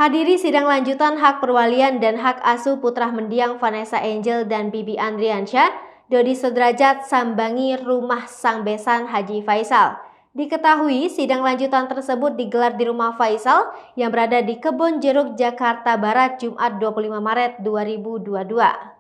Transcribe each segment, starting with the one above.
Hadiri sidang lanjutan hak perwalian dan hak asuh putra mendiang Vanessa Angel dan Bibi Andriansyah, Dodi Sudrajat sambangi rumah sang besan Haji Faisal. Diketahui sidang lanjutan tersebut digelar di rumah Faisal yang berada di Kebon Jeruk, Jakarta Barat, Jumat 25 Maret 2022.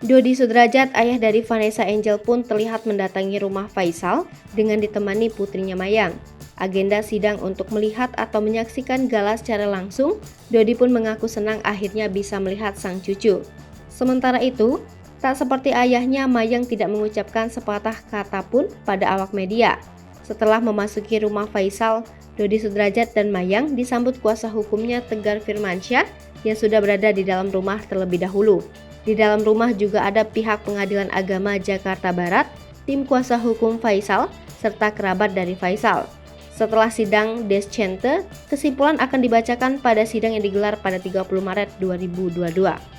Dodi Sudrajat, ayah dari Vanessa Angel pun terlihat mendatangi rumah Faisal dengan ditemani putrinya Mayang. Agenda sidang untuk melihat atau menyaksikan gala secara langsung, Dodi pun mengaku senang akhirnya bisa melihat sang cucu. Sementara itu, tak seperti ayahnya, Mayang tidak mengucapkan sepatah kata pun pada awak media. Setelah memasuki rumah Faisal, Dodi Sudrajat dan Mayang disambut kuasa hukumnya Tegar Firmansyah yang sudah berada di dalam rumah terlebih dahulu. Di dalam rumah juga ada pihak Pengadilan Agama Jakarta Barat, tim kuasa hukum Faisal, serta kerabat dari Faisal. Setelah sidang Deschente, kesimpulan akan dibacakan pada sidang yang digelar pada 30 Maret 2022.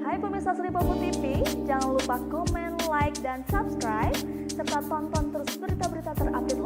Hai pemirsa Sri Popo TV, jangan lupa komen, like, dan subscribe, serta tonton terus berita-berita terupdate